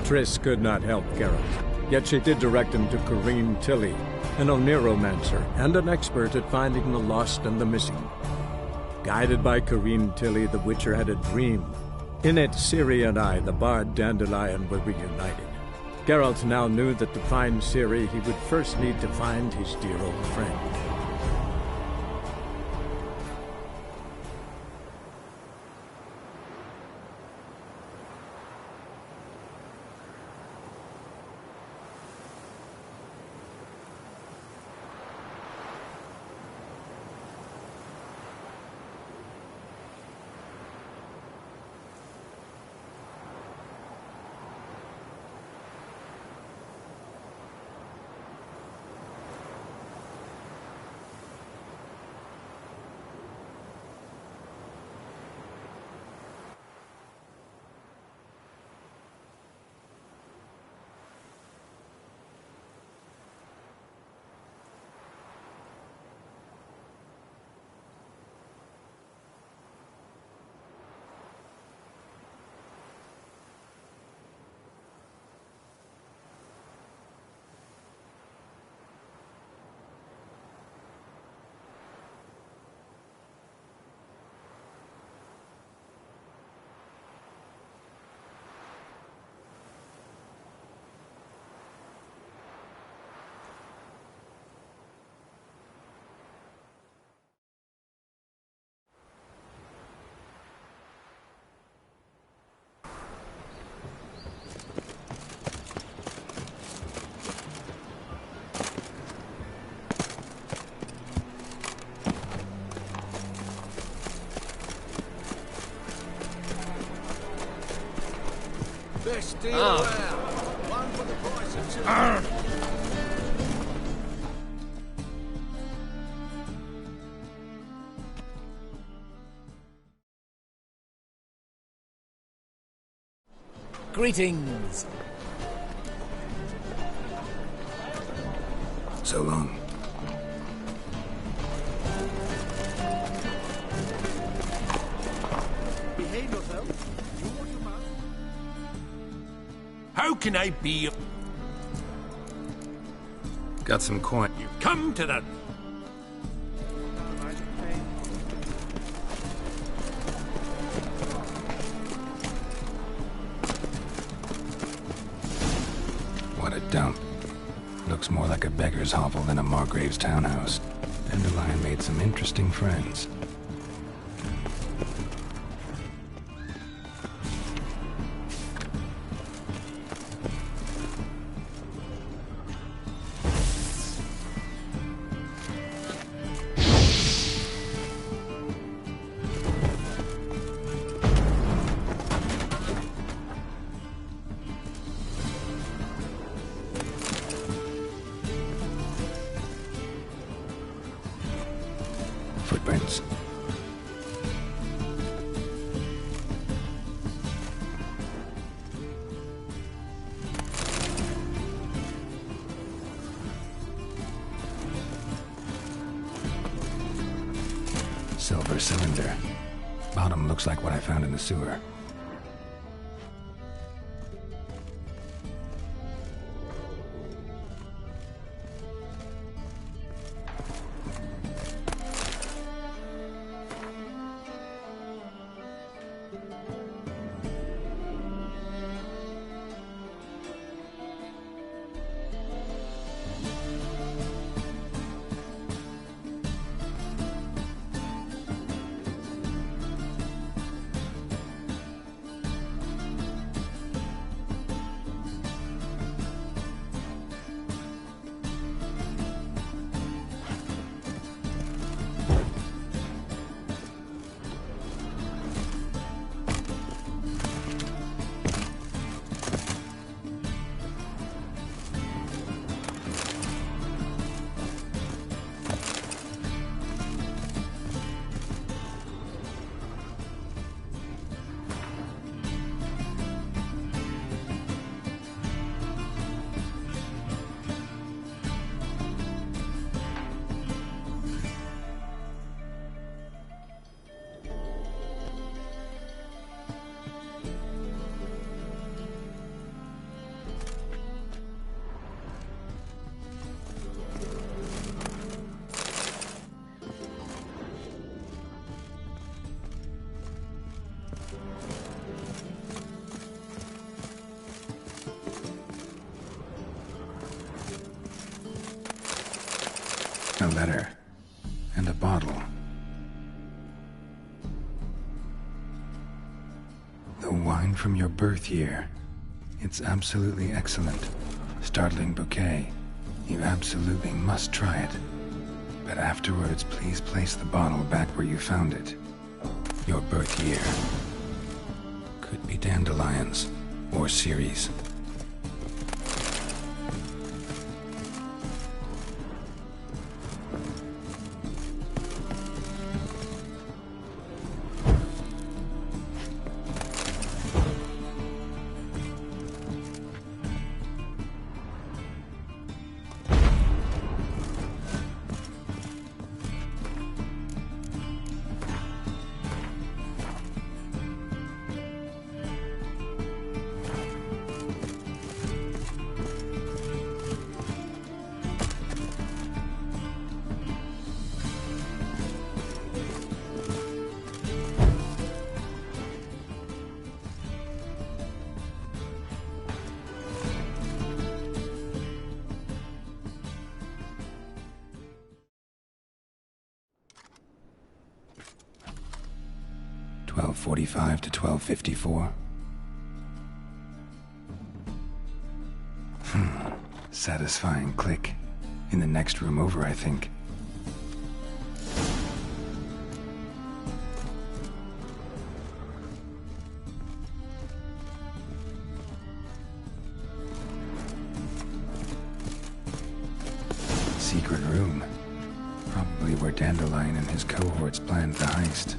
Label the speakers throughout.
Speaker 1: Triss could not help Geralt, yet she did direct him to Corrine Tilly, an Oniromancer and an expert at finding the lost and the missing. Guided by Corrine Tilly, the Witcher had a dream. In it, Ciri and I, the bard Dandelion, were reunited. Geralt now knew that to find Ciri, he would first need to find his dear old friend.
Speaker 2: Best deal around. One for the price of two.
Speaker 3: Greetings.
Speaker 4: So long.
Speaker 2: Behave yourself. Do what you must.
Speaker 5: How can I be?
Speaker 4: Got some coin.
Speaker 5: You come to the...
Speaker 4: What a dump. Looks more like a beggar's hovel than a Margrave's townhouse. Dandelion made some interesting friends. Footprints. Silver cylinder. Bottom looks like what I found in the sewer. letter. And a bottle. The wine from your birth year. It's absolutely excellent. Startling bouquet. You absolutely must try it. But afterwards, please place the bottle back where you found it. Your birth year. Could be dandelions or Ceres. .45 to 12:54. Satisfying click. In the next room over, I think. Secret room. Probably where Dandelion and his cohorts planned the heist.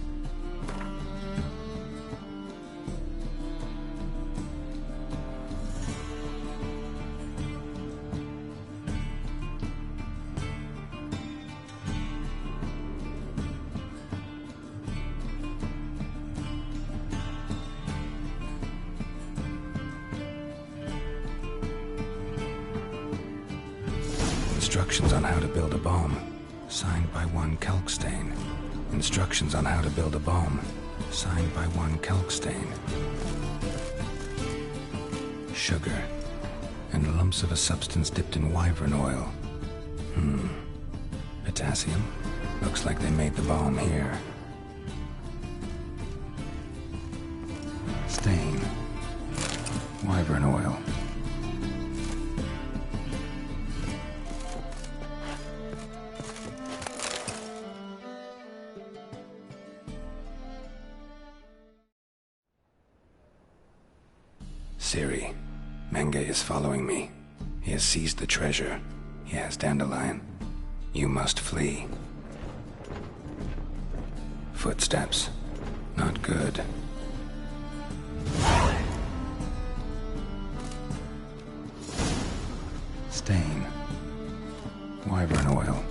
Speaker 4: Instructions on how to build a bomb. Signed by one Kalkstein. Instructions on how to build a bomb. Signed by one Kalkstein. Sugar. And lumps of a substance dipped in wyvern oil. Potassium? Looks like they made the bomb here. Stain. Wyvern oil. Ciri, Menge is following me. He has seized the treasure. He has Dandelion. You must flee. Footsteps. Not good. Stain. Wyvern oil.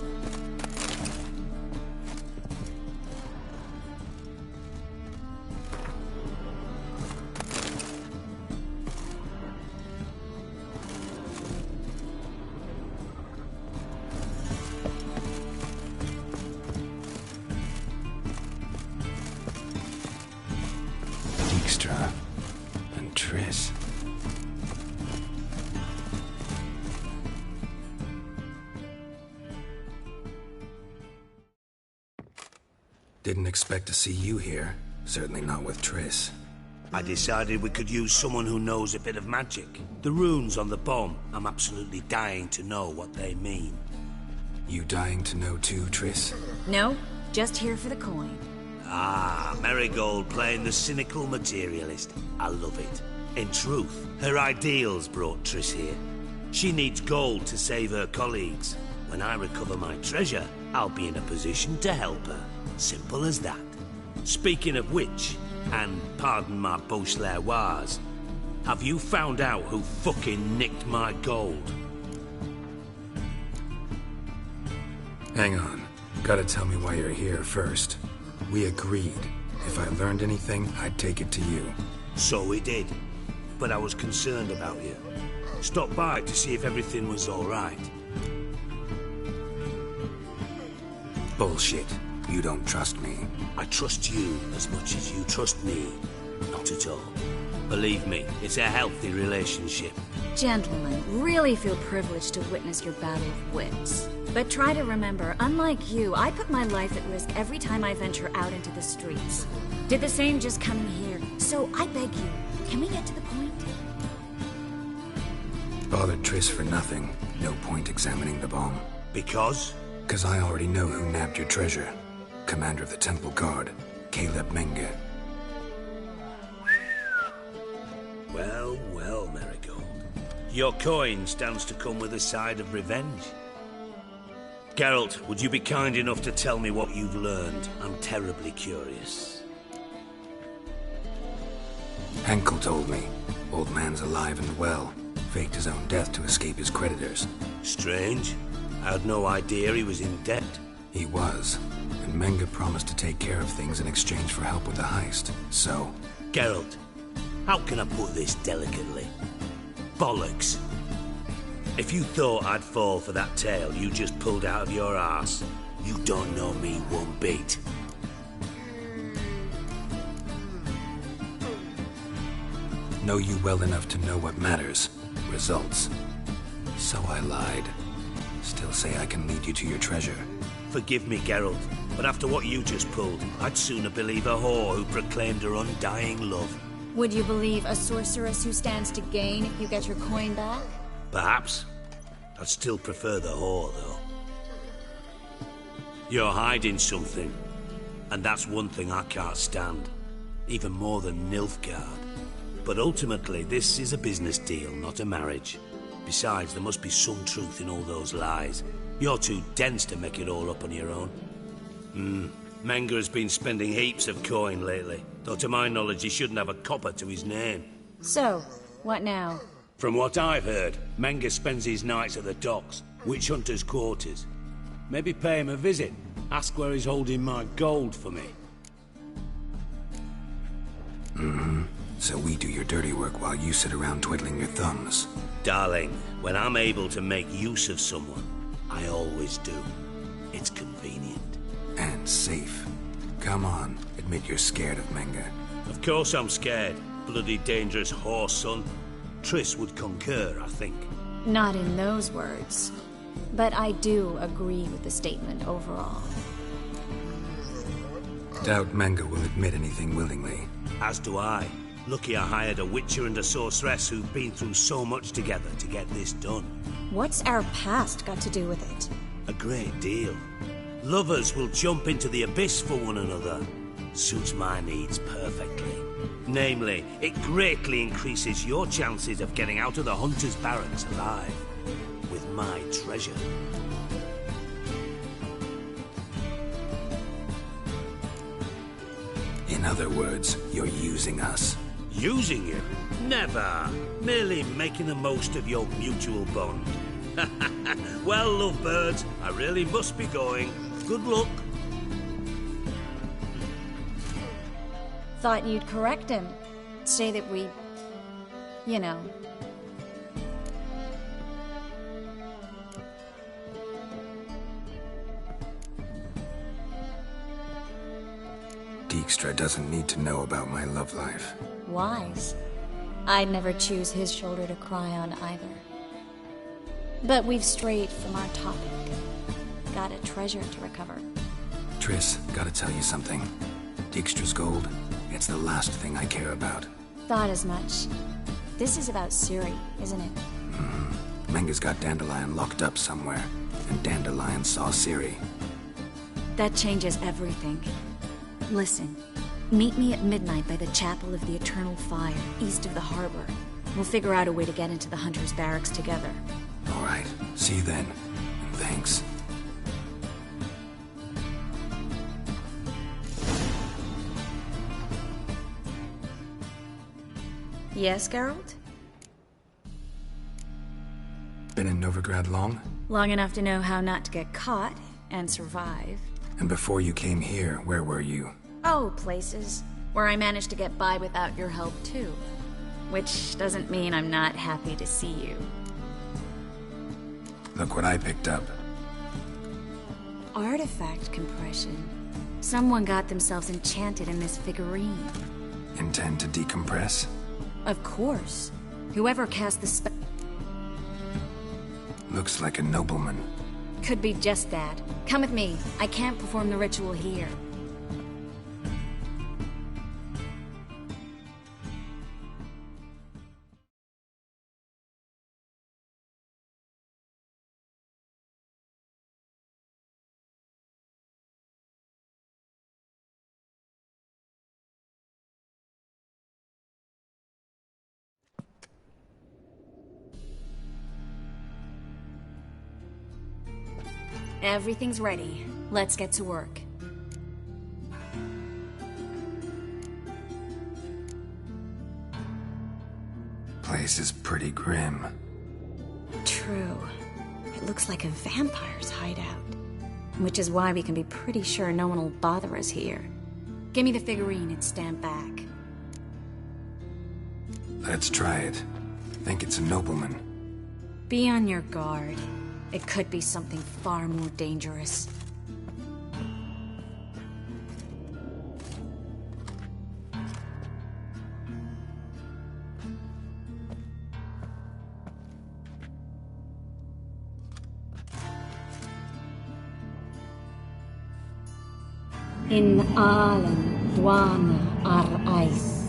Speaker 4: Dijkstra and Triss. Didn't expect to see you here. Certainly not with Triss.
Speaker 5: I decided we could use someone who knows a bit of magic. The runes on the bomb, I'm absolutely dying to know what they mean.
Speaker 4: You dying to know too, Triss?
Speaker 3: No, just here for the coin.
Speaker 5: Ah, Marigold playing the cynical materialist. I love it. In truth, her ideals brought Triss here. She needs gold to save her colleagues. When I recover my treasure, I'll be in a position to help her. Simple as that. Speaking of which, and pardon my Beauclervois, have you found out who fucking nicked my gold?
Speaker 4: Hang on. Gotta tell me why you're here first. We agreed. If I learned anything, I'd take it to you.
Speaker 5: So we did. But I was concerned about you. Stopped by to see if everything was all right.
Speaker 4: Bullshit. You don't trust me.
Speaker 5: I trust you as much as you trust me. Not at all. Believe me, it's a healthy relationship.
Speaker 3: Gentlemen, really feel privileged to witness your battle of wits. But try to remember, unlike you, I put my life at risk every time I venture out into the streets. Did the same just coming here. So I beg you, can we get to the point?
Speaker 4: Bothered Triss for nothing. No point examining the bomb.
Speaker 5: Because?
Speaker 4: Because I already know who nabbed your treasure. Commander of the Temple Guard, Caleb Menge.
Speaker 5: Well, well, Marigold. Your coin stands to come with a side of revenge. Geralt, would you be kind enough to tell me what you've learned? I'm terribly curious.
Speaker 4: Henkel told me. Old man's alive and well. Faked his own death to escape his creditors.
Speaker 5: Strange. I had no idea he was in debt.
Speaker 4: He was. And Menge promised to take care of things in exchange for help with the heist. So...
Speaker 5: Geralt, how can I put this delicately? Bollocks. If you thought I'd fall for that tale you just pulled out of your arse, you don't know me one bit.
Speaker 4: Know you well enough to know what matters. Results. So I lied. Still say I can lead you to your treasure.
Speaker 5: Forgive me, Geralt, but after what you just pulled, I'd sooner believe a whore who proclaimed her undying love.
Speaker 3: Would you believe a sorceress who stands to gain if you get your coin back?
Speaker 5: Perhaps. I'd still prefer the whore, though. You're hiding something, and that's one thing I can't stand. Even more than Nilfgaard. But ultimately, this is a business deal, not a marriage. Besides, there must be some truth in all those lies. You're too dense to make it all up on your own. Menge has been spending heaps of coin lately, though to my knowledge he shouldn't have a copper to his name.
Speaker 3: So, what now?
Speaker 5: From what I've heard, Menge spends his nights at the docks, witch hunters' quarters. Maybe pay him a visit. Ask where he's holding my gold for me.
Speaker 4: So we do your dirty work while you sit around twiddling your thumbs.
Speaker 5: Darling, when I'm able to make use of someone, I always do. It's convenient.
Speaker 4: And safe. Come on, admit you're scared of Menge.
Speaker 5: Of course I'm scared. Bloody dangerous whore, son. Triss would concur, I think.
Speaker 3: Not in those words. But I do agree with the statement overall.
Speaker 4: Doubt Menge will admit anything willingly.
Speaker 5: As do I. Lucky I hired a witcher and a sorceress who've been through so much together to get this done.
Speaker 3: What's our past got to do with it?
Speaker 5: A great deal. Lovers will jump into the abyss for one another. Suits my needs perfectly. Namely, it greatly increases your chances of getting out of the Hunter's Barracks alive. With my treasure.
Speaker 4: In other words, you're using us.
Speaker 5: Using you? Never. Merely making the most of your mutual bond. Well, lovebirds, I really must be going. Good luck.
Speaker 3: Thought you'd correct him. Say that we... you know...
Speaker 4: Dijkstra doesn't need to know about my love life.
Speaker 3: wise. I'd never choose his shoulder to cry on either. But we've strayed from our topic. Got a treasure to recover.
Speaker 4: Triss, gotta tell you something. Dijkstra's gold, it's the last thing I care about.
Speaker 3: Thought as much. This is about Ciri, isn't it?
Speaker 4: Menge's got Dandelion locked up somewhere, and Dandelion saw Ciri.
Speaker 3: That changes everything. Listen, meet me at midnight by the Chapel of the Eternal Fire, east of the harbor. We'll figure out a way to get into the Hunter's Barracks together.
Speaker 4: All right, see you then. And thanks.
Speaker 3: Yes, Geralt?
Speaker 4: Been in Novigrad long?
Speaker 3: Long enough to know how not to get caught and survive.
Speaker 4: And before you came here, where were you?
Speaker 3: Oh, places where I managed to get by without your help, too. Which doesn't mean I'm not happy to see you.
Speaker 4: Look what I picked up.
Speaker 3: Artifact compression. Someone got themselves enchanted in this figurine.
Speaker 4: Intend to decompress?
Speaker 3: Of course. Whoever cast the spell
Speaker 4: Looks like a nobleman.
Speaker 3: could be just that. Come with me. I can't perform the ritual here. Everything's ready. Let's get to work.
Speaker 4: Place is pretty grim.
Speaker 3: True. It looks like a vampire's hideout. Which is why we can be pretty sure no one will bother us here. Give me the figurine and stand back.
Speaker 4: Let's try it. Think it's a nobleman.
Speaker 3: Be on your guard. It could be something far more dangerous. In Alan Dwana ar Ice.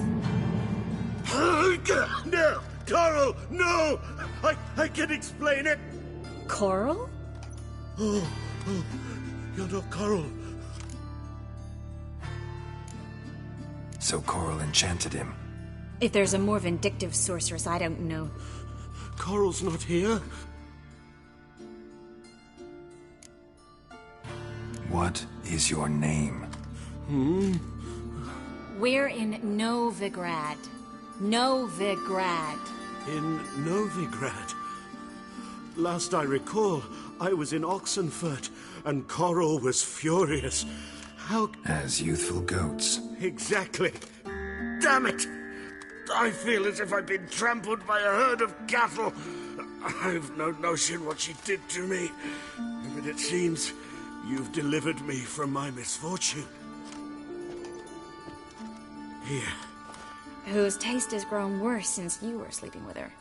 Speaker 5: No! Coral, no! I can explain it!
Speaker 3: Coral?
Speaker 5: You're not Coral.
Speaker 4: So Coral enchanted him.
Speaker 3: If there's a more vindictive sorceress, I don't know.
Speaker 5: Coral's not here.
Speaker 4: What is your name?
Speaker 3: We're in Novigrad. Novigrad.
Speaker 5: In Novigrad. Last I recall, I was in Oxenfurt, and Coral was furious. How...
Speaker 4: As youthful goats.
Speaker 5: Exactly. Damn it! I feel as if I've been trampled by a herd of cattle. I've no notion what she did to me. But it seems you've delivered me from my misfortune. Here.
Speaker 3: Whose taste has grown worse since you were sleeping with her.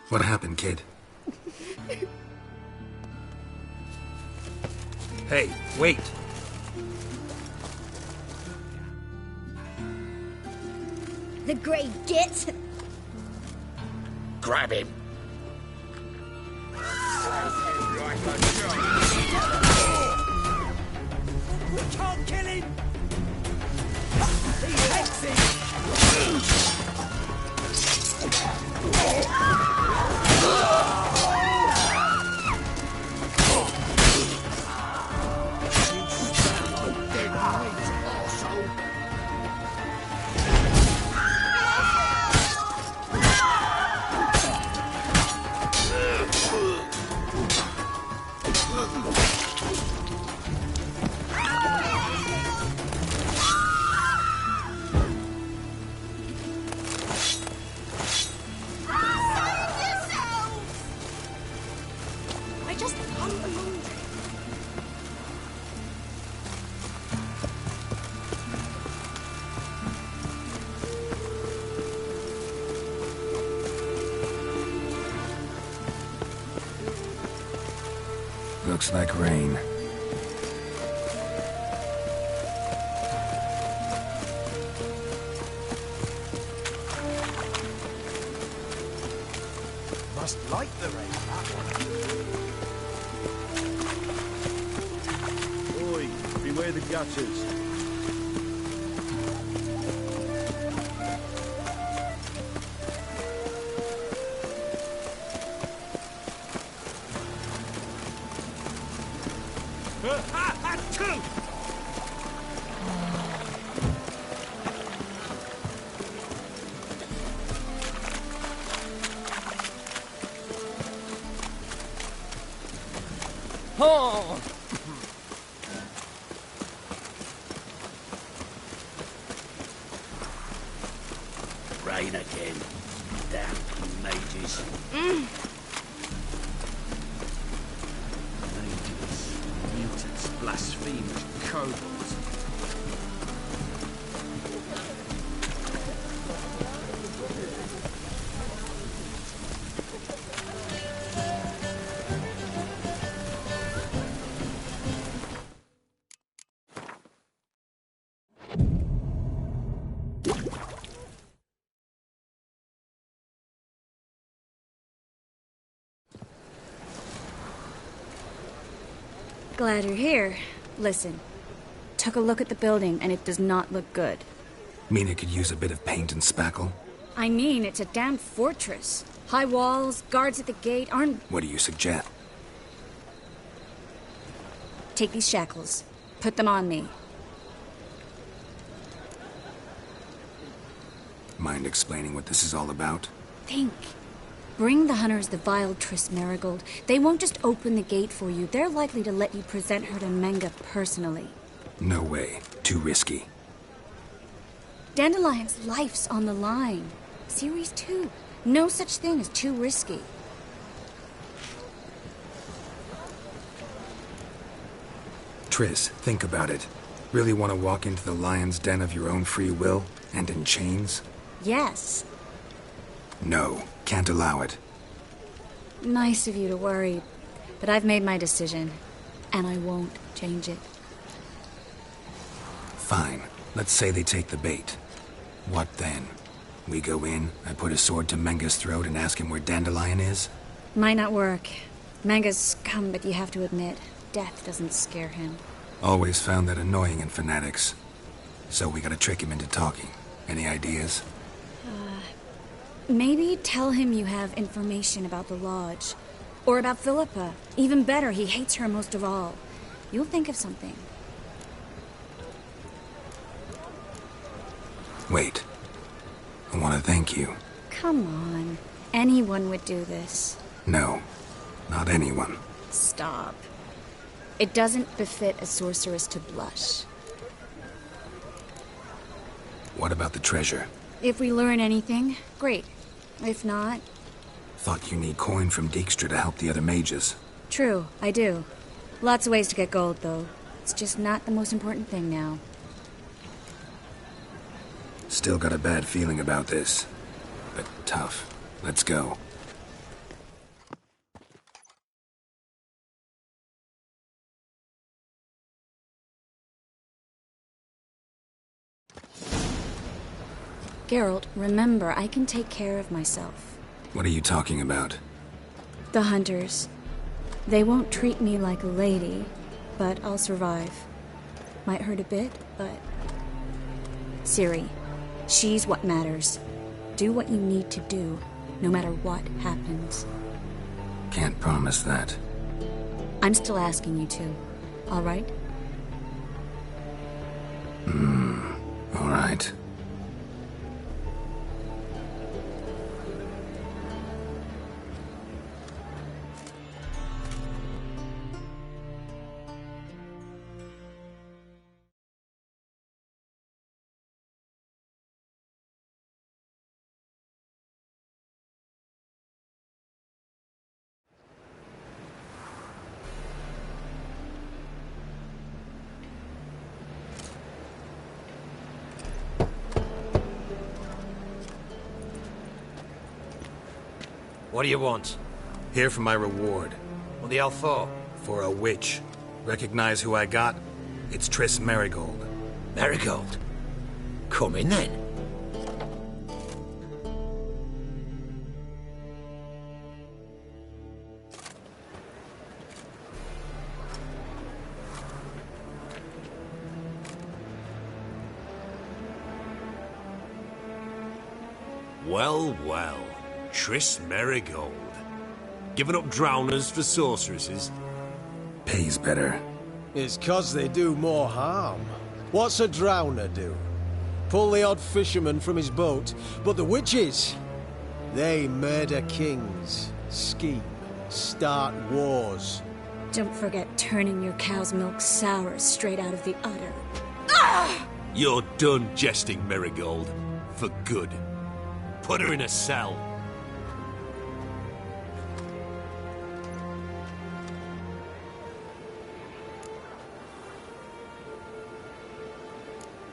Speaker 4: What happened, kid? Hey, wait!
Speaker 3: The Grey Git!
Speaker 2: Grab him.
Speaker 5: We can't kill him! He hates it!
Speaker 3: I just hung along.
Speaker 4: Looks like rain.
Speaker 2: Must like the rain, that one. Oi, beware the gutters.
Speaker 5: Oh!
Speaker 2: Rain again. Damn mages. Mages, mutants, blasphemers, kobolds.
Speaker 3: Glad you're here. Listen, took a look at the building and it does not look good.
Speaker 4: Mean it could use a bit of paint and spackle?
Speaker 3: I mean, it's a damn fortress. High walls, guards at the gate, armed...
Speaker 4: What do you suggest?
Speaker 3: Take these shackles. Put them on me.
Speaker 4: Mind explaining what this is all about?
Speaker 3: Think. Bring the hunters the vile Triss Merigold. They won't just open the gate for you. They're likely to let you present her to Menga personally.
Speaker 4: No way. Too risky.
Speaker 3: Dandelion's life's on the line. Series 2. No such thing as too risky.
Speaker 4: Triss, think about it. Really want to walk into the lion's den of your own free will? And in chains?
Speaker 3: Yes.
Speaker 4: No. Can't allow it.
Speaker 3: Nice of you to worry, but I've made my decision, and I won't change it.
Speaker 4: Fine. Let's say they take the bait. What then? We go in, I put a sword to Menga's throat and ask him where Dandelion is?
Speaker 3: Might not work. Menga's scum, but you have to admit, death doesn't scare him.
Speaker 4: Always found that annoying in fanatics. So we gotta trick him into talking. Any ideas?
Speaker 3: Maybe tell him you have information about the Lodge. Or about Philippa. Even better, he hates her most of all. You'll think of something.
Speaker 4: Wait. I want to thank you.
Speaker 3: Come on. Anyone would do this.
Speaker 4: No. Not anyone.
Speaker 3: Stop. It doesn't befit a sorceress to blush.
Speaker 4: What about the treasure?
Speaker 3: If we learn anything, great. If not...
Speaker 4: Thought you need coin from Dijkstra to help the other mages.
Speaker 3: True, I do. Lots of ways to get gold, though. It's just not the most important thing now.
Speaker 4: Still got a bad feeling about this. But tough. Let's go.
Speaker 3: Geralt, remember, I can take care of myself.
Speaker 4: What are you talking about?
Speaker 3: The hunters. They won't treat me like a lady, but I'll survive. Might hurt a bit, but... Ciri, she's what matters. Do what you need to do, no matter what happens.
Speaker 4: Can't promise that.
Speaker 3: I'm still asking you to, all right?
Speaker 4: All right.
Speaker 2: What do you want?
Speaker 6: Here for my reward.
Speaker 2: What the hell for?
Speaker 6: For a witch. Recognize who I got? It's Triss Merigold.
Speaker 2: Merigold. Come in then.
Speaker 5: Well, well. Triss Merigold. Giving up drowners for sorceresses?
Speaker 4: Pays better.
Speaker 7: It's 'cause they do more harm. What's a drowner do? Pull the odd fisherman from his boat, but the witches, they murder kings, scheme, start wars.
Speaker 3: Don't forget turning your cow's milk sour straight out of the udder.
Speaker 5: You're done jesting, Merigold. For good. Put her in a cell.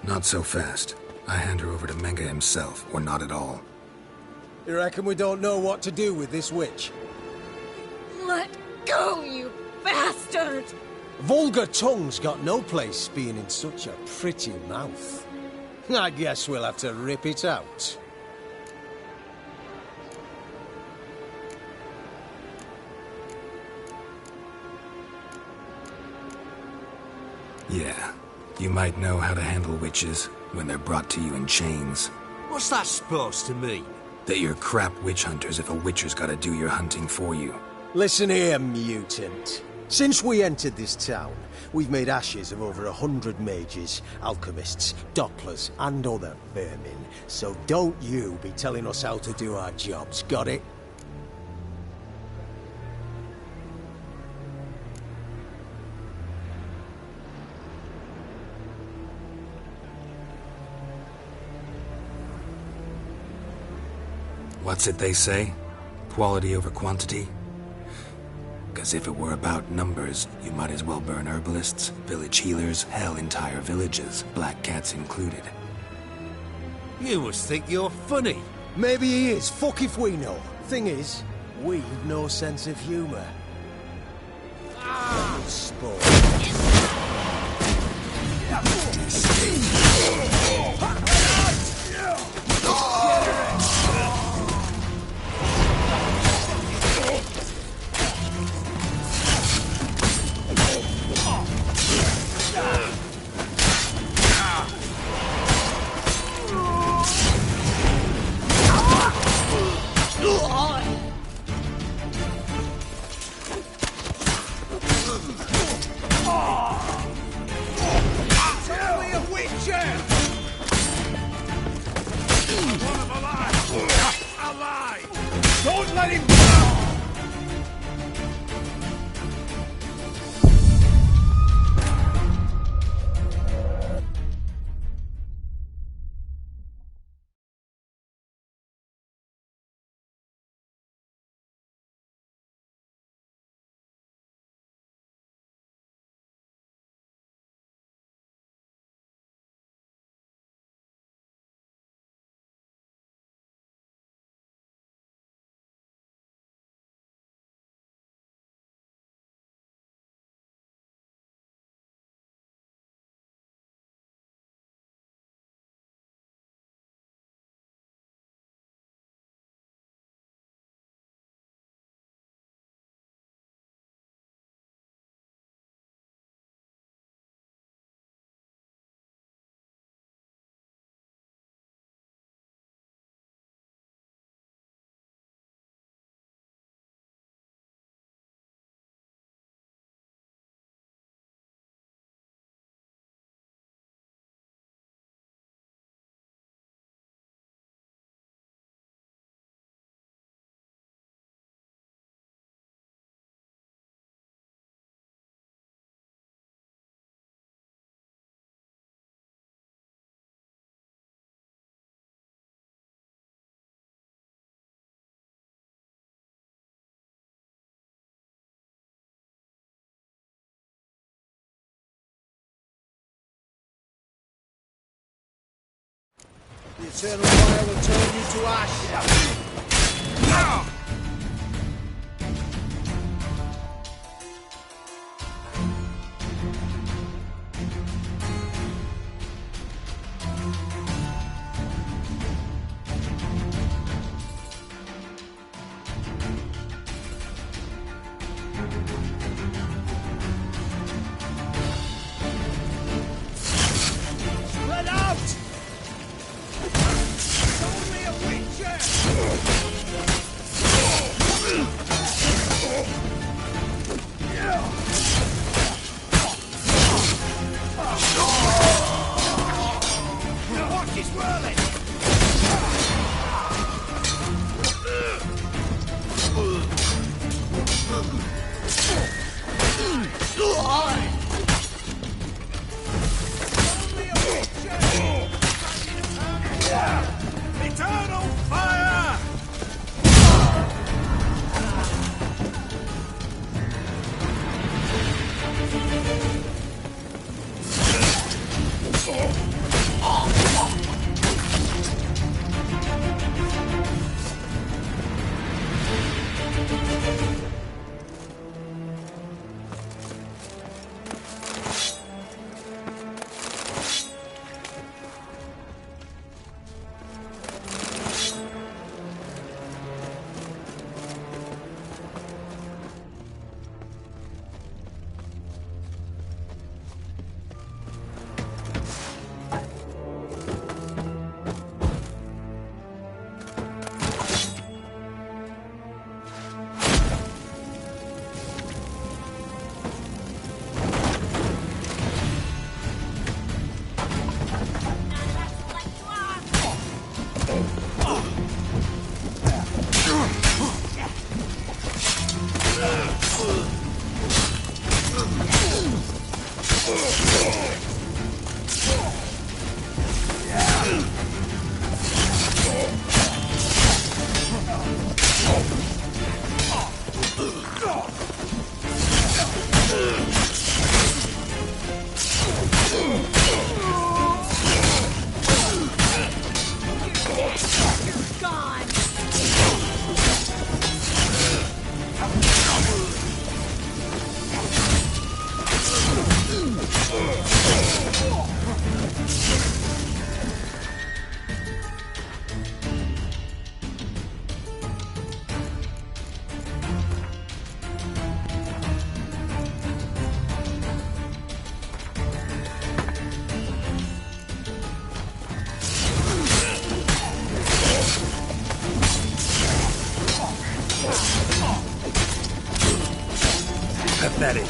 Speaker 4: Not so fast. I hand her over to Menge himself, or not at all.
Speaker 7: You reckon we don't know what to do with this witch?
Speaker 3: Let go, you bastard!
Speaker 7: Vulgar tongue's got no place being in such a pretty mouth. I guess we'll have to rip it out.
Speaker 4: Yeah. You might know how to handle witches when they're brought to you in chains.
Speaker 5: What's that supposed to mean?
Speaker 4: That you're crap witch hunters if a witcher's gotta do your hunting for you.
Speaker 7: Listen here, mutant. Since we entered this town, we've made ashes of over 100 mages, alchemists, dopplers, and other vermin. So don't you be telling us how to do our jobs, got it?
Speaker 4: What's it they say? Quality over quantity? 'Cause if it were about numbers, you might as well burn herbalists, village healers, hell, entire villages, black cats included.
Speaker 5: You must think you're funny.
Speaker 7: Maybe he is, fuck if we know. Thing is, we've no sense of humor. Sport.
Speaker 2: Don't let him
Speaker 7: Eternal fire will turn you to ash. Spread out! It's only a witcher! Watch it whirling! Eternal fire!
Speaker 6: Pathetic.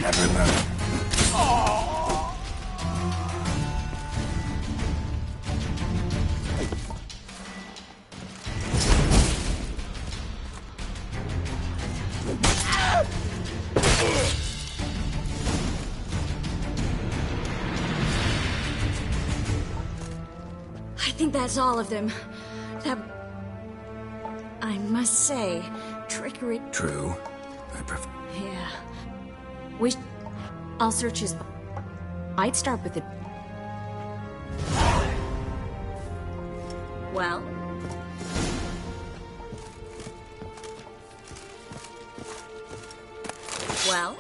Speaker 4: Never learn.
Speaker 3: I think that's all of them. That... I must say, trickery...
Speaker 4: True. I prefer.
Speaker 3: Yeah. I'll search his... I'd start with it. Well? Well?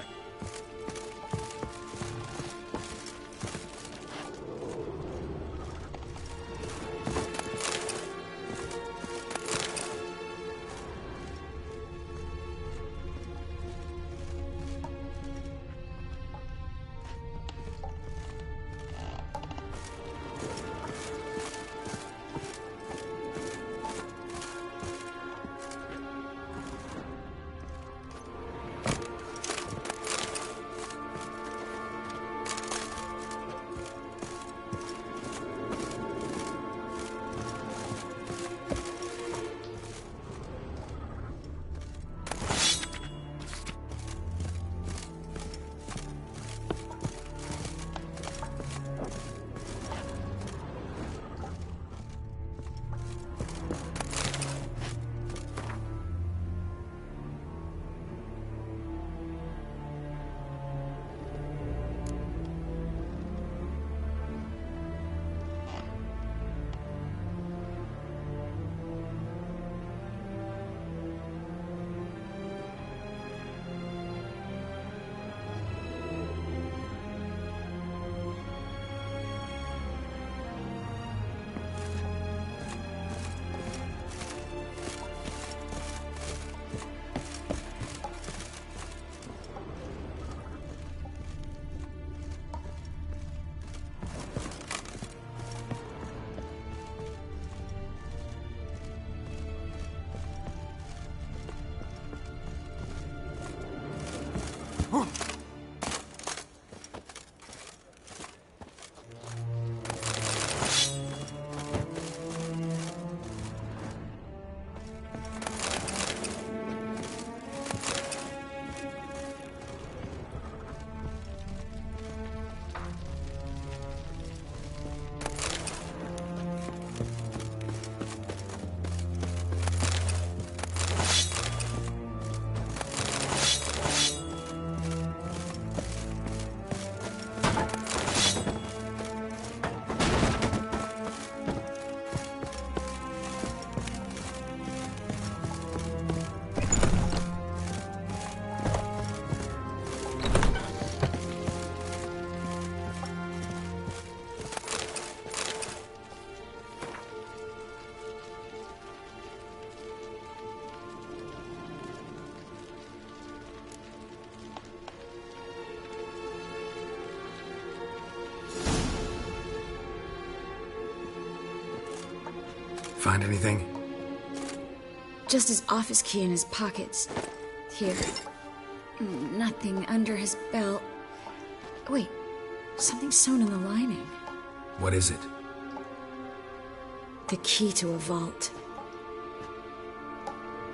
Speaker 4: Find anything?
Speaker 3: Just his office key in his pockets. Here. Nothing under his belt. Wait, something sewn in the lining.
Speaker 4: What is it?
Speaker 3: The key to a vault.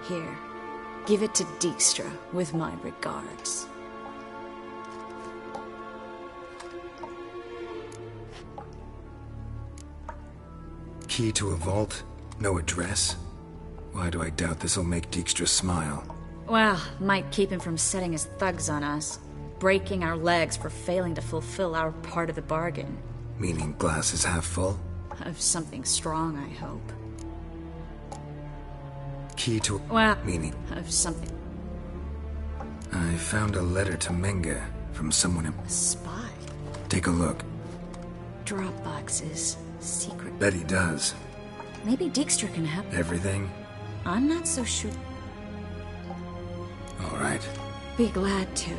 Speaker 3: Here, give it to Dijkstra with my regards.
Speaker 4: Key to a vault? No address? Why do I doubt this'll make Dijkstra smile?
Speaker 3: Well, might keep him from setting his thugs on us. Breaking our legs for failing to fulfill our part of the bargain.
Speaker 4: Meaning glass is half full?
Speaker 3: Of something strong, I hope.
Speaker 4: Key to...
Speaker 3: Well,
Speaker 4: meaning...
Speaker 3: of something.
Speaker 4: I found a letter to Menge from someone in...
Speaker 3: A spy?
Speaker 4: Take a look.
Speaker 3: Drop boxes. Secret...
Speaker 4: Bet he does.
Speaker 3: Maybe Dijkstra can help.
Speaker 4: Everything?
Speaker 3: I'm not so sure.
Speaker 4: All right.
Speaker 3: Be glad to.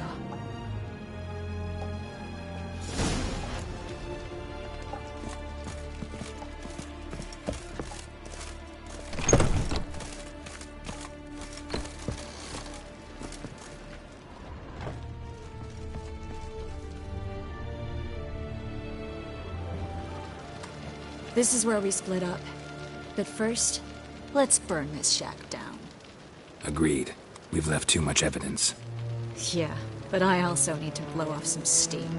Speaker 3: This is where we split up. But first, let's burn this shack down.
Speaker 4: Agreed. We've left too much evidence.
Speaker 3: Yeah, but I also need to blow off some steam.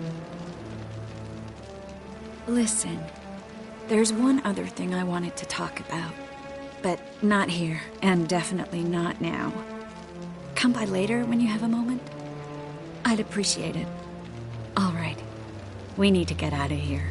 Speaker 3: Listen, there's one other thing I wanted to talk about. But not here, and definitely not now. Come by later when you have a moment? I'd appreciate it. All right. We need to get out of here.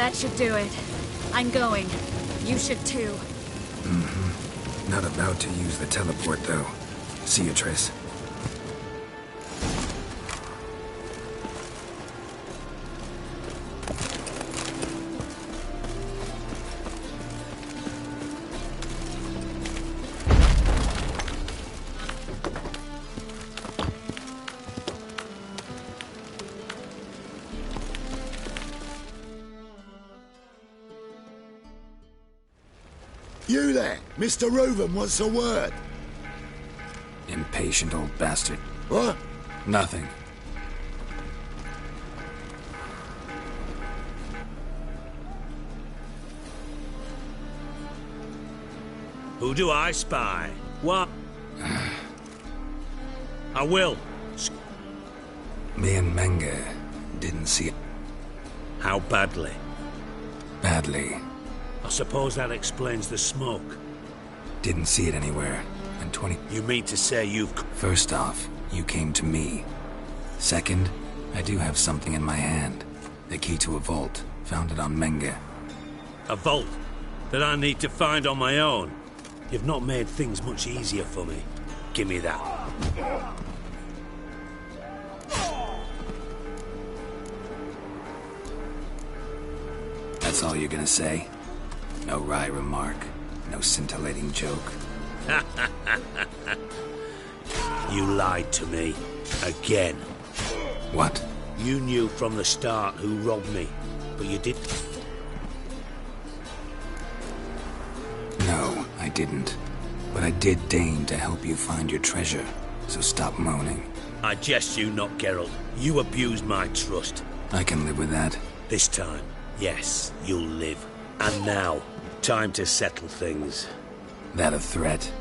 Speaker 3: That should do it. I'm going. You should too.
Speaker 4: Not about to use the teleport, though. See you, Triss.
Speaker 8: You there! Mr. Reuven wants a word.
Speaker 4: Impatient old bastard.
Speaker 8: What?
Speaker 4: Nothing.
Speaker 5: Who do I spy? What? I will.
Speaker 4: Me and Menge didn't see it
Speaker 5: How badly?
Speaker 4: badly.
Speaker 5: I suppose that explains the smoke.
Speaker 4: Didn't see it anywhere. And 20...
Speaker 5: You mean to say you've...
Speaker 4: First off, you came to me. Second, I do have something in my hand. The key to a vault. Found it on Menge.
Speaker 5: A vault that I need to find on my own? You've not made things much easier for me. Give me that.
Speaker 4: That's all you're gonna say? No wry remark, no scintillating joke.
Speaker 5: You lied to me. Again.
Speaker 4: What?
Speaker 5: You knew from the start who robbed me, but you did...
Speaker 4: No, I didn't. But I did deign to help you find your treasure, so stop moaning.
Speaker 5: I jest you not, Geralt. You abused my trust.
Speaker 4: I can live with that.
Speaker 5: This time, yes, you'll live. And now, time to settle things.
Speaker 4: That a threat?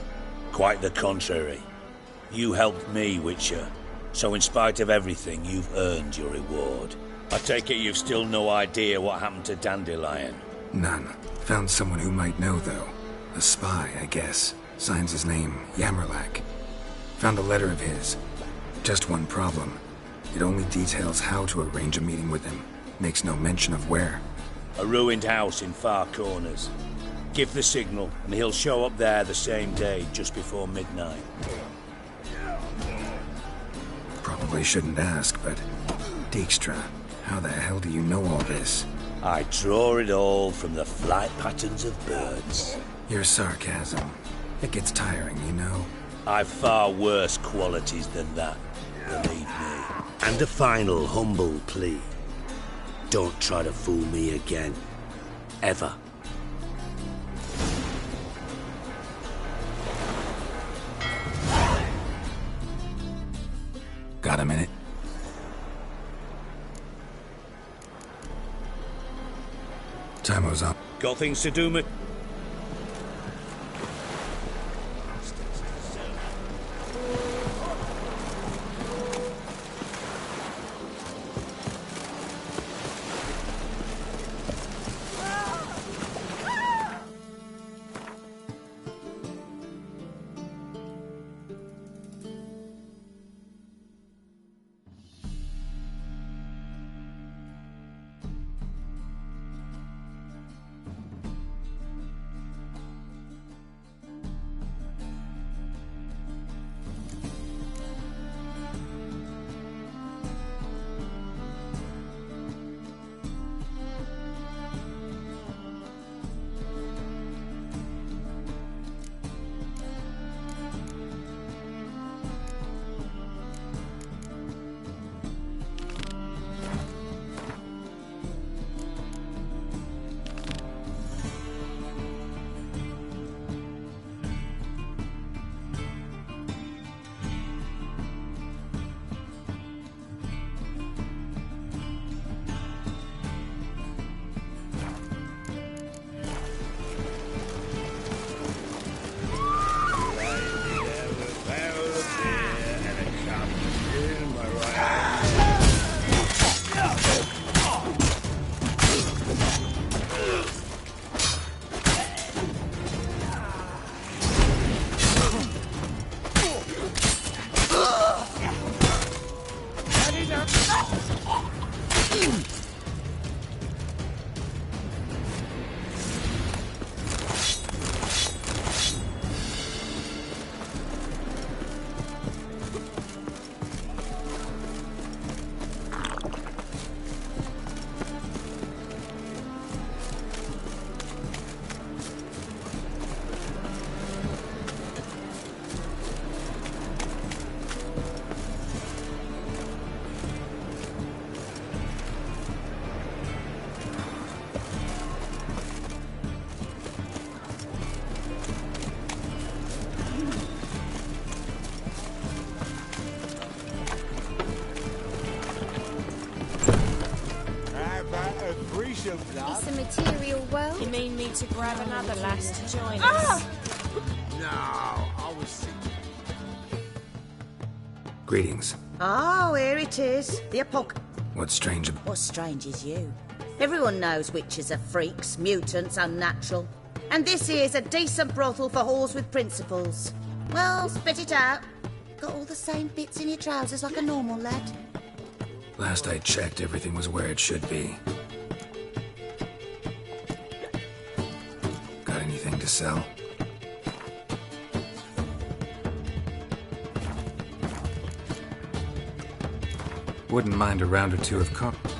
Speaker 5: Quite the contrary. You helped me, Witcher. So in spite of everything, you've earned your reward. I take it you've still no idea what happened to Dandelion.
Speaker 4: None. Found someone who might know, though. A spy, I guess. Signs his name, Yammerlak. Found a letter of his. Just one problem. It only details how to arrange a meeting with him. Makes no mention of where.
Speaker 5: A ruined house in Far Corners. Give the signal, and he'll show up there the same day, just before midnight.
Speaker 4: Probably shouldn't ask, but... Dijkstra, how the hell do you know all this?
Speaker 5: I draw it all from the flight patterns of birds.
Speaker 4: Your sarcasm. It gets tiring, you know?
Speaker 5: I've far worse qualities than that, believe me. And a final humble plea. Don't try to fool me again. Ever.
Speaker 4: Got a minute? Time's up.
Speaker 5: Got things to do, mate?
Speaker 9: It's a material world.
Speaker 10: You mean me to grab another lass to join us?
Speaker 8: No, I was thinking.
Speaker 4: Greetings.
Speaker 11: Oh, here it is. The
Speaker 4: What's strange about...
Speaker 11: What's strange is you. Everyone knows witches are freaks, mutants, unnatural. And this here's a decent brothel for whores with principles. Well, spit it out. Got all the same bits in your trousers like a normal lad.
Speaker 4: Last I checked, everything was where it should be. Got anything to sell? Wouldn't mind a round or two of coffee.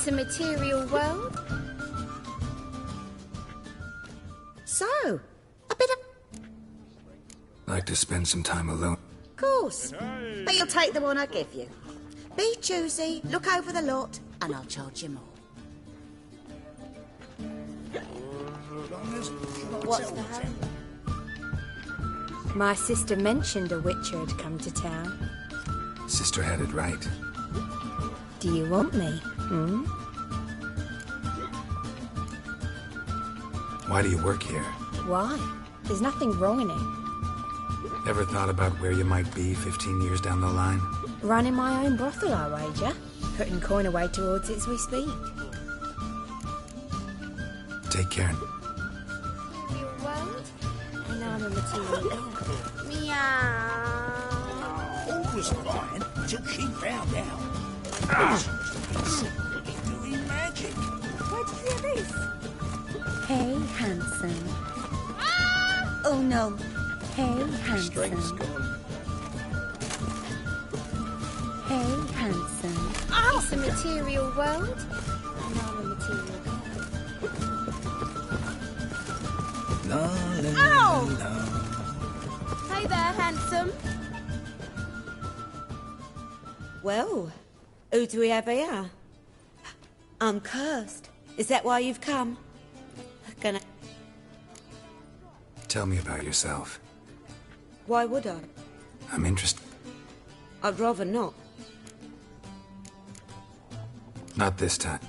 Speaker 9: a material world?
Speaker 11: So, a bit of...
Speaker 4: Like to spend some time alone.
Speaker 11: Of course. But you'll take the one I give you. Be choosy, look over the lot, and I'll charge you more.
Speaker 10: What's that? My sister mentioned a witcher had come to town.
Speaker 4: Sister had it right.
Speaker 10: Do you want me?
Speaker 4: Why do you work here?
Speaker 10: Why? There's nothing wrong in it.
Speaker 4: Ever thought about where you might be 15 years down the line?
Speaker 10: Running my own brothel, I wager. Putting coin away towards it as we speak.
Speaker 4: Take care.
Speaker 9: Material world?
Speaker 10: And I'm a material girl.
Speaker 9: Meow.
Speaker 8: All was fine till she found out. Doing magic.
Speaker 10: Where'd you hear this? Hey, handsome.
Speaker 11: Oh, no.
Speaker 10: Hey, handsome. Hey, handsome.
Speaker 9: It's a material world?
Speaker 10: And I'm a material girl.
Speaker 8: La, la,
Speaker 9: Ow!
Speaker 8: la.
Speaker 9: Hey there, handsome.
Speaker 11: Well, who do we have here? I'm cursed. Is that why you've come? Gonna...
Speaker 4: Tell me about yourself.
Speaker 11: Why would I?
Speaker 4: I'm interested.
Speaker 11: I'd rather not.
Speaker 4: Not this time.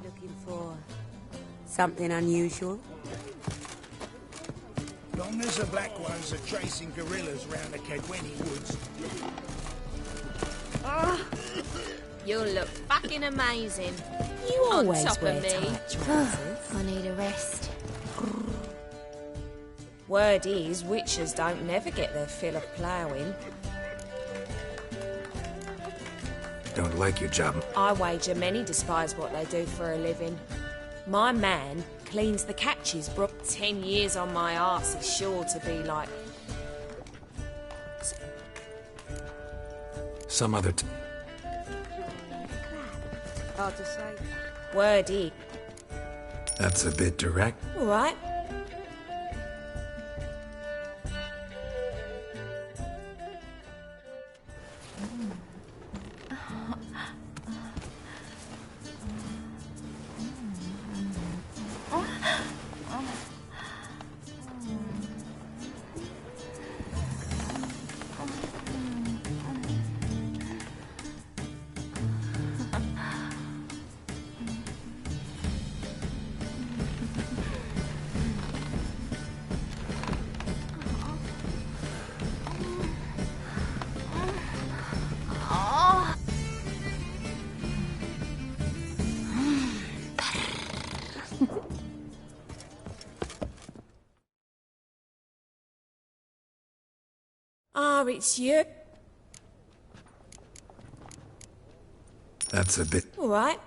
Speaker 11: Looking for something unusual?
Speaker 8: Long as the black ones are chasing gorillas round the Kedweni woods.
Speaker 10: You'll look fucking amazing.
Speaker 11: You
Speaker 10: On
Speaker 11: always
Speaker 10: top
Speaker 11: wear
Speaker 10: of me.
Speaker 11: tight trousers.
Speaker 10: I need a rest. Word is, witchers don't never get their fill of ploughing.
Speaker 4: Don't like your job.
Speaker 10: I wager many despise what they do for a living. My man cleans the catches, bro. 10 years on my arse is sure to be like...
Speaker 4: Some other
Speaker 11: Hard to say.
Speaker 10: Word is...
Speaker 4: That's a bit direct.
Speaker 10: All right. It's you.
Speaker 4: That's a bit...
Speaker 10: All right.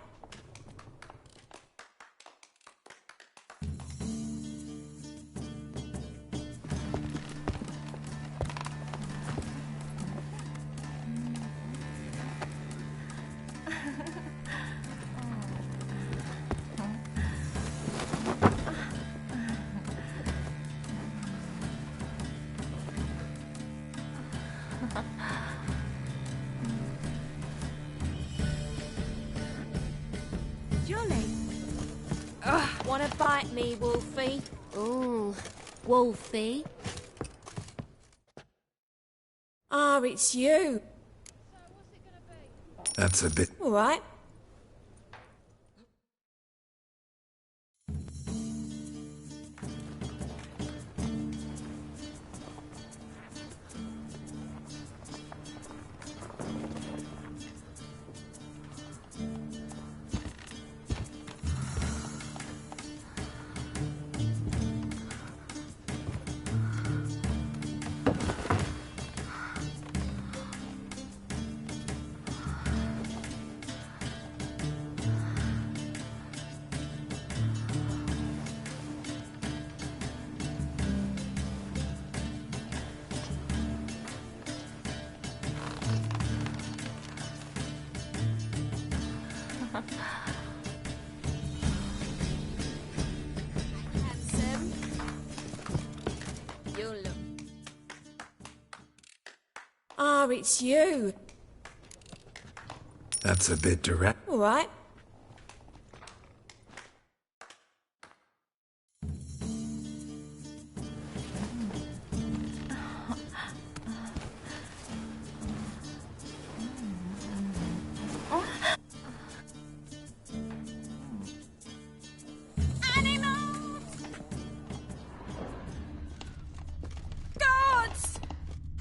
Speaker 10: Wanna bite me, Wolfie?
Speaker 12: Ooh, Wolfie.
Speaker 10: It's you.
Speaker 4: That's a bit...
Speaker 10: All right. Handsome. You look. Ah, it's you.
Speaker 4: That's a bit direct.
Speaker 10: All right.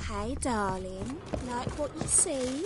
Speaker 12: Hey, darling. Like what you see?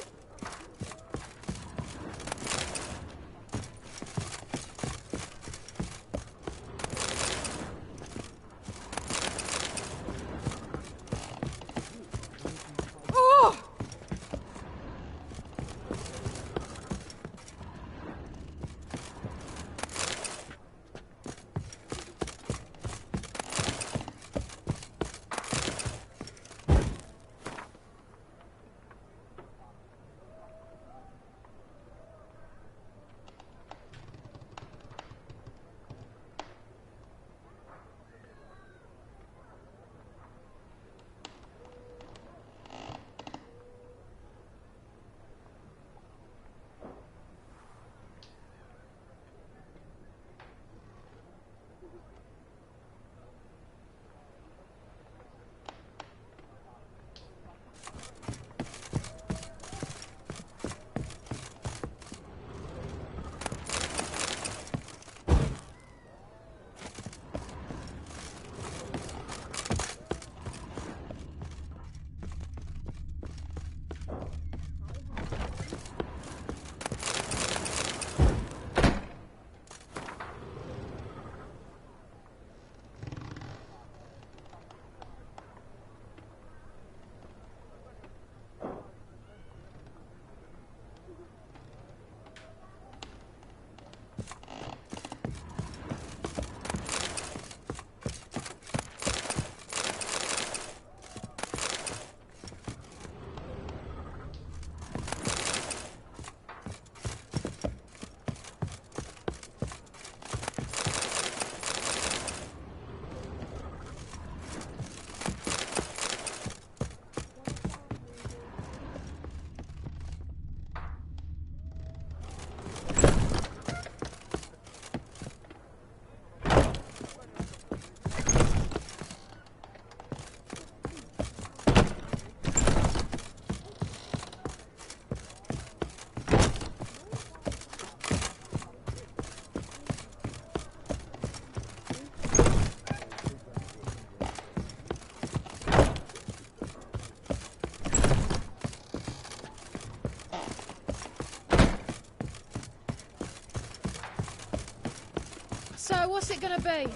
Speaker 13: So, what's it gonna be?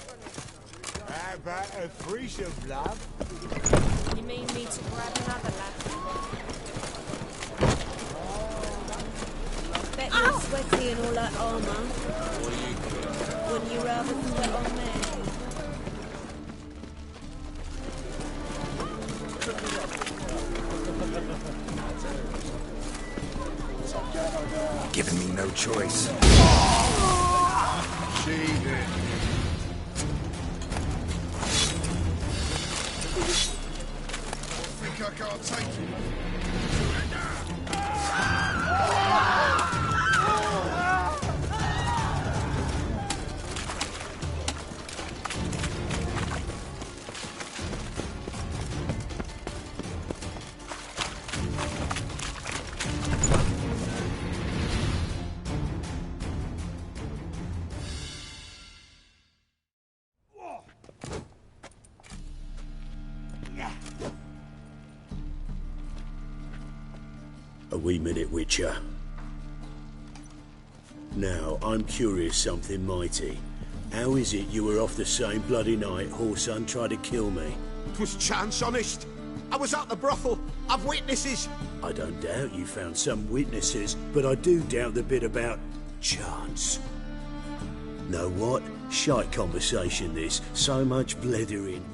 Speaker 8: How about a threesome, love?
Speaker 10: You mean me to grab another lad? Bet you're sweaty in all that armour. Wouldn't you rather sweat on me?
Speaker 4: Giving me no choice.
Speaker 8: Think I can't take it?
Speaker 5: A wee minute, Witcher. Now, I'm curious something mighty. How is it you were off the same bloody night Whoreson tried to kill me?
Speaker 2: 'Twas chance, honest. I was at the brothel. I've witnesses.
Speaker 5: I don't doubt you found some witnesses, but I do doubt the bit about chance. Know what? Shite conversation this. So much blethering.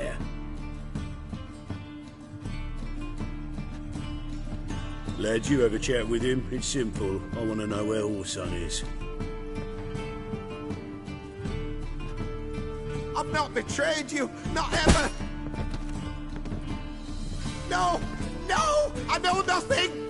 Speaker 14: there. Lads, you have a chat with him. It's simple. I want to know where Orson is.
Speaker 2: I've not betrayed you, not ever! No! No! I know nothing!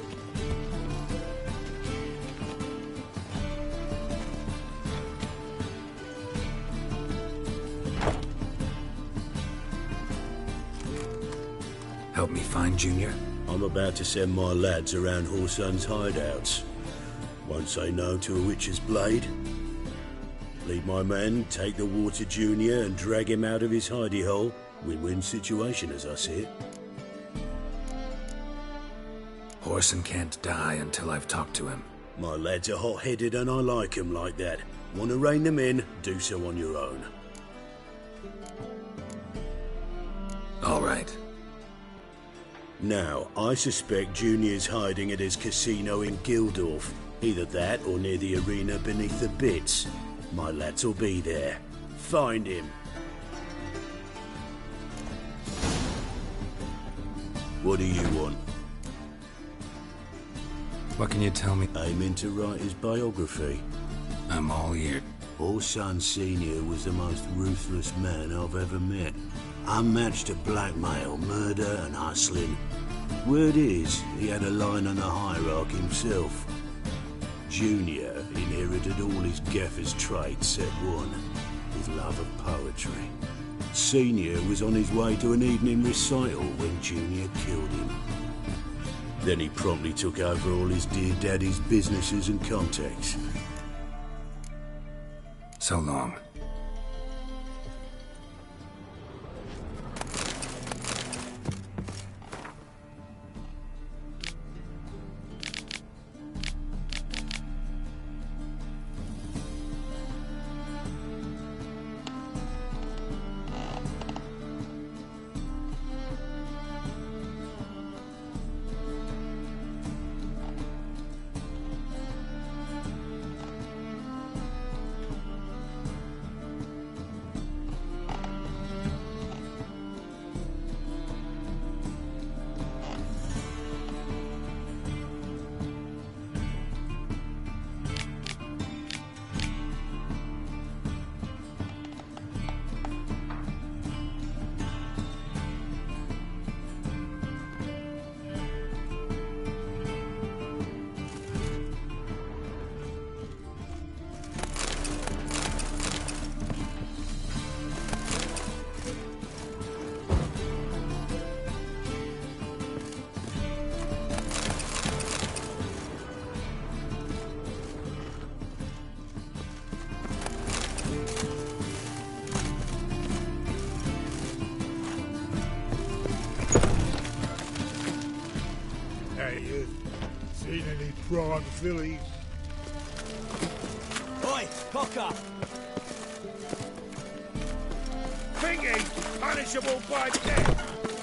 Speaker 4: Help me find Junior?
Speaker 14: I'm about to send my lads around Whoreson's hideouts. Won't say no to a witch's blade. Lead my men, take the Water Junior and drag him out of his hidey hole. Win-win situation as I see it.
Speaker 4: Whoreson can't die until I've talked to him.
Speaker 14: My lads are hot-headed and I like 'em like that. Want to rein them in? Do so on your own.
Speaker 4: All right.
Speaker 14: Now, I suspect Junior's hiding at his casino in Gildorf. Either that or near the arena beneath the Bits. My lads will be there. Find him. What do you want?
Speaker 4: What can you tell me?
Speaker 14: Aiming to write his biography.
Speaker 4: I'm all ears.
Speaker 14: Orson Sr. was the most ruthless man I've ever met. Unmatched at blackmail, murder and hustling. Word is, he had a line on the hierarchy himself. Junior inherited all his gaffer's traits except one, his love of poetry. Senior was on his way to an evening recital when Junior killed him. Then he promptly took over all his dear daddy's businesses and contacts.
Speaker 4: So long.
Speaker 8: Seen any prawn fillies?
Speaker 2: Oi, cocker!
Speaker 8: Thingy, punishable by death!